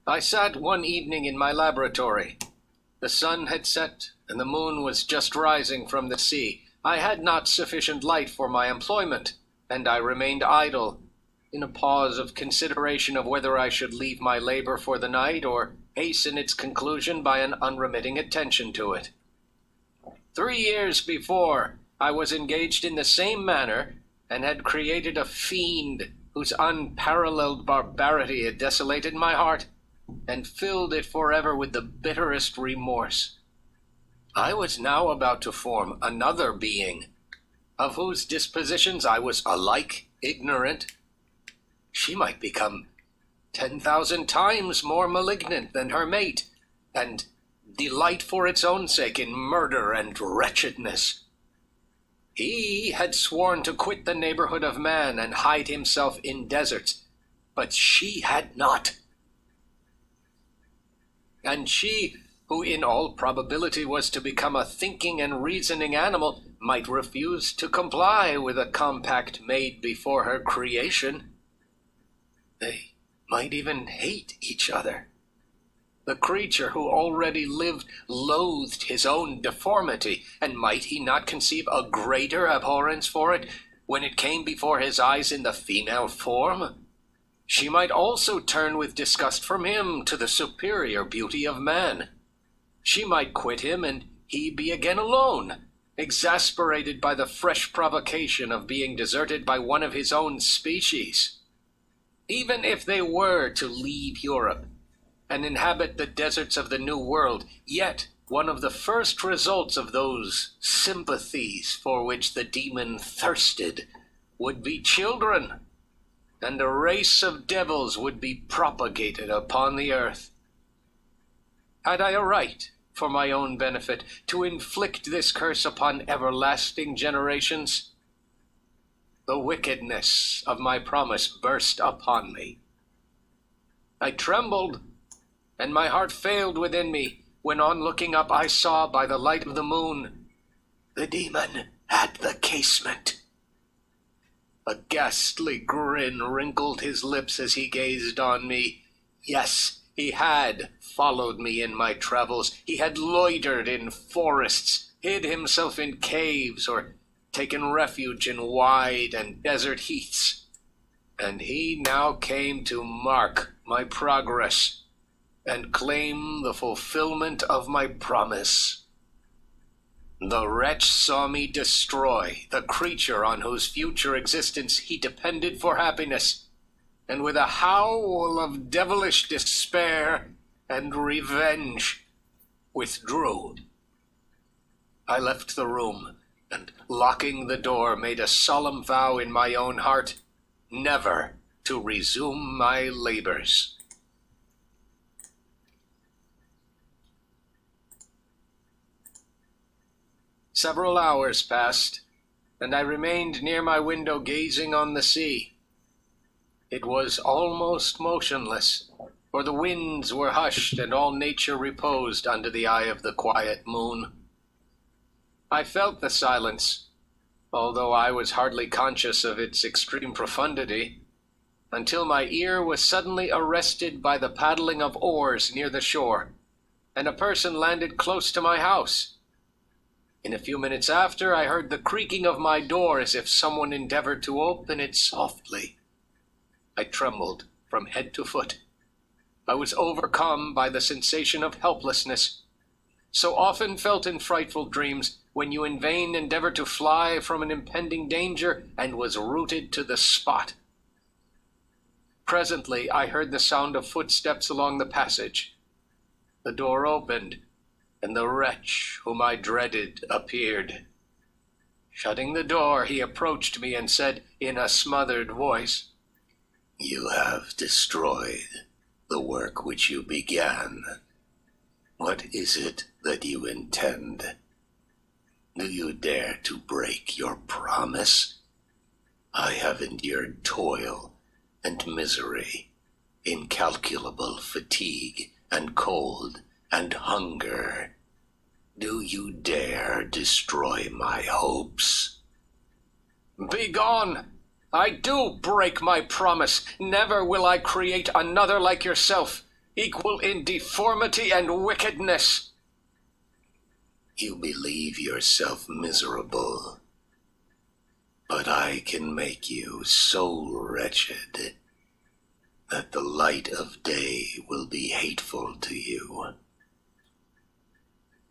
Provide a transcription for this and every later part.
I sat one evening in my laboratory. The sun had set, and the moon was just rising from the sea. I had not sufficient light for my employment, and I remained idle, in a pause of consideration of whether I should leave my labor for the night or hasten its conclusion by an unremitting attention to it. 3 years before, I was engaged in the same manner, and had created a fiend whose unparalleled barbarity had desolated my heart, and filled it forever with the bitterest remorse. I was now about to form another being, of whose dispositions I was alike ignorant. She might become 10,000 times more malignant than her mate, and delight for its own sake in murder and wretchedness. He had sworn to quit the neighborhood of man and hide himself in deserts, but she had not. And she, who in all probability was to become a thinking and reasoning animal, might refuse to comply with a compact made before her creation. They might even hate each other. The creature who already lived loathed his own deformity, and might he not conceive a greater abhorrence for it when it came before his eyes in the female form? She might also turn with disgust from him to the superior beauty of man. She might quit him, and he be again alone, exasperated by the fresh provocation of being deserted by one of his own species. Even if they were to leave Europe and inhabit the deserts of the New World, yet one of the first results of those sympathies for which the demon thirsted would be children, and a race of devils would be propagated upon the earth. Had I a right, for my own benefit, to inflict this curse upon everlasting generations? The wickedness of my promise burst upon me. I trembled, and my heart failed within me, when on looking up I saw by the light of the moon the demon at the casement. A ghastly grin wrinkled his lips as he gazed on me. Yes, he had followed me in my travels. He had loitered in forests, hid himself in caves, or taken refuge in wide and desert heaths. And he now came to mark my progress and claim the fulfillment of my promise. The wretch saw me destroy the creature on whose future existence he depended for happiness, and with a howl of devilish despair and revenge, withdrew. I left the room, and locking the door, made a solemn vow in my own heart never to resume my labors. Several hours passed, and I remained near my window gazing on the sea. It was almost motionless, for the winds were hushed and all nature reposed under the eye of the quiet moon. I felt the silence, although I was hardly conscious of its extreme profundity, until my ear was suddenly arrested by the paddling of oars near the shore, and a person landed close to my house. In a few minutes after, I heard the creaking of my door as if someone endeavored to open it softly. I trembled from head to foot. I was overcome by the sensation of helplessness, so often felt in frightful dreams, when you in vain endeavor to fly from an impending danger, and was rooted to the spot. Presently I heard the sound of footsteps along the passage. The door opened, and the wretch whom I dreaded appeared. Shutting the door, he approached me and said in a smothered voice, "You have destroyed the work which you began. What is it that you intend? Do you dare to break your promise? I have endured toil and misery, incalculable fatigue and cold and hunger. Do you dare destroy my hopes?" "Begone! I do break my promise. Never will I create another like yourself. equal in deformity and wickedness. You believe yourself miserable, but I can make you so wretched that the light of day will be hateful to you.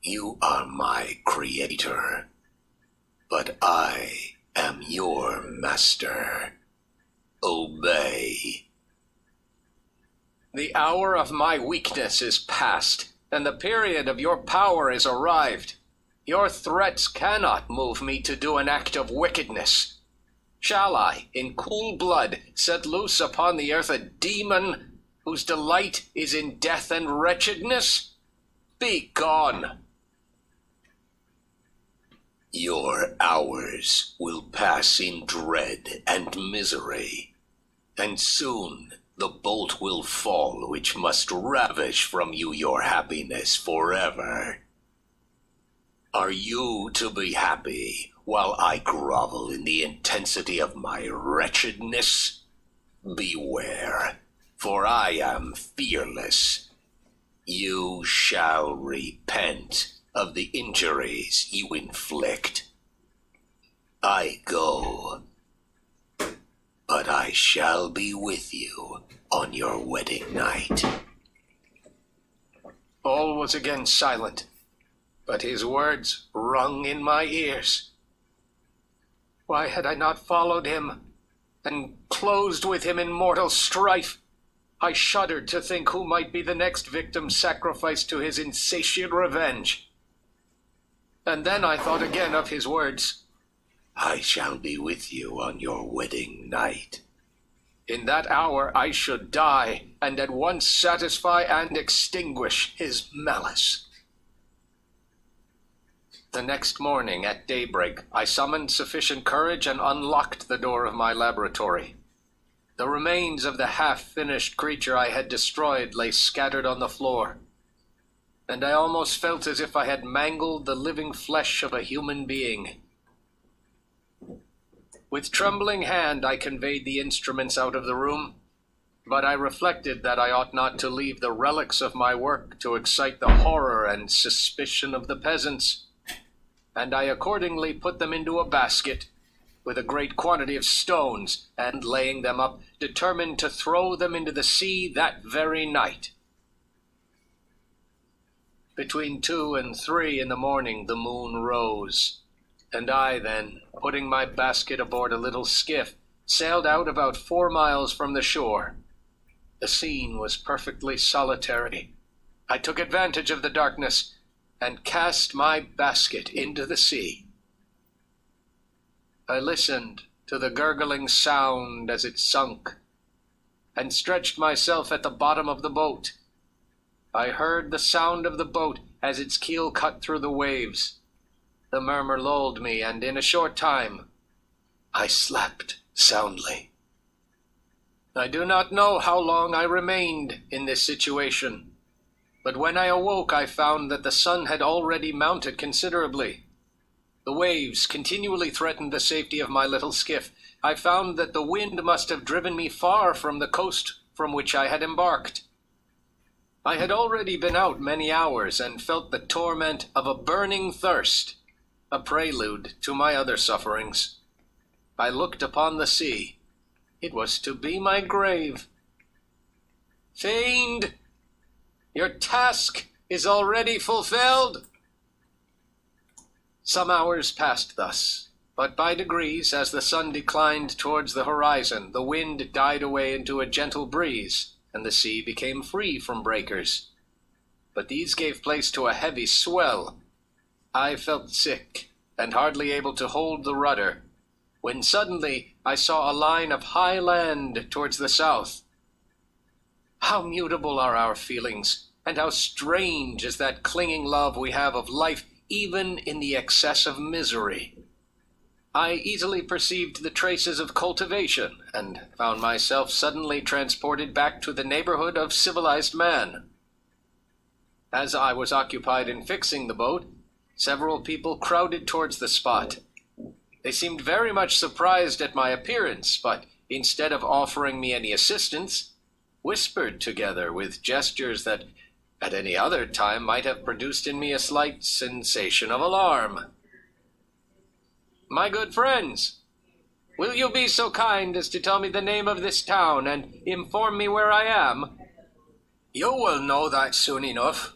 You are my creator, but I am your master. Obey. The hour of my weakness is past, and the period of your power is arrived. Your threats cannot move me to do an act of wickedness. Shall I, in cool blood, set loose upon the earth a demon whose delight is in death and wretchedness? Be gone. Your hours will pass in dread and misery, and soon the bolt will fall which must ravish from you your happiness forever. Are you to be happy while I grovel in the intensity of my wretchedness? Beware, for I am fearless. You shall repent of the injuries you inflict. I go, but I shall be with you on your wedding night. All was again silent, but his words rung in my ears. Why had I not followed him and closed with him in mortal strife? I shuddered to think who might be the next victim sacrificed to his insatiate revenge. And then I thought again of his words. I shall be with you on your wedding night. In that hour I should die, and at once satisfy and extinguish his malice. The next morning at daybreak, I summoned sufficient courage and unlocked the door of my laboratory. The remains of the half-finished creature I had destroyed lay scattered on the floor, and I almost felt as if I had mangled the living flesh of a human being. With trembling hand I conveyed the instruments out of the room, but I reflected that I ought not to leave the relics of my work to excite the horror and suspicion of the peasants, and I accordingly put them into a basket with a great quantity of stones, and laying them up, determined to throw them into the sea that very night. Between 2 and 3 in the morning the moon rose, and I then, putting my basket aboard a little skiff, sailed out about 4 miles from the shore. The scene was perfectly solitary. I took advantage of the darkness and cast my basket into the sea. I listened to the gurgling sound as it sunk, and stretched myself at the bottom of the boat. I heard the sound of the boat as its keel cut through the waves. The murmur lulled me, and in a short time I slept soundly. I do not know how long I remained in this situation, but when I awoke I found that the sun had already mounted considerably. The waves continually threatened the safety of my little skiff. I found that the wind must have driven me far from the coast from which I had embarked. I had already been out many hours and felt the torment of a burning thirst, a prelude to my other sufferings. I looked upon the sea. It was to be my grave. Fiend, your task is already fulfilled. Some hours passed thus, but by degrees, as the sun declined towards the horizon, the wind died away into a gentle breeze, and the sea became free from breakers. But these gave place to a heavy swell. I felt sick, and hardly able to hold the rudder, when suddenly I saw a line of high land towards the south. How mutable are our feelings, and how strange is that clinging love we have of life, even in the excess of misery. I easily perceived the traces of cultivation, and found myself suddenly transported back to the neighborhood of civilized man. As I was occupied in fixing the boat, several people crowded towards the spot. They seemed very much surprised at my appearance, but instead of offering me any assistance, whispered together with gestures that at any other time might have produced in me a slight sensation of alarm. My good friends, will you be so kind as to tell me the name of this town and inform me where I am? You will know that soon enough.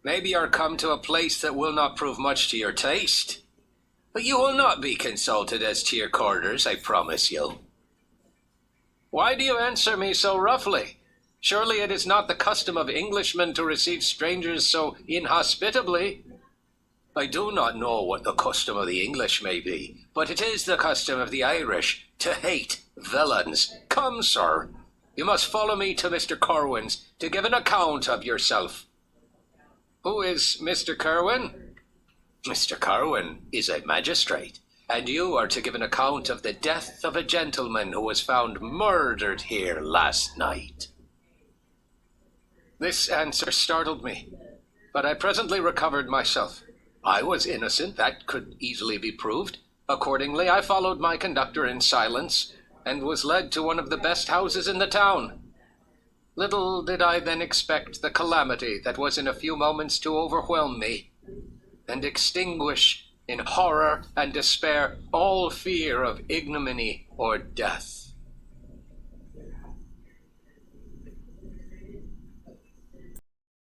Maybe you're come to a place that will not prove much to your taste. But you will not be consulted as to your quarters, I promise you. Why do you answer me so roughly? Surely it is not the custom of Englishmen to receive strangers so inhospitably. I do not know what the custom of the English may be, but it is the custom of the Irish to hate villains. Come, sir, you must follow me to Mr. Corwin's to give an account of yourself. Who is Mr. Corwin? Mr. Corwin is a magistrate, and you are to give an account of the death of a gentleman who was found murdered here last night. This answer startled me, but I presently recovered myself. I was innocent, that could easily be proved. Accordingly, I followed my conductor in silence, and was led to one of the best houses in the town. Little did I then expect the calamity that was in a few moments to overwhelm me, and extinguish in horror and despair all fear of ignominy or death.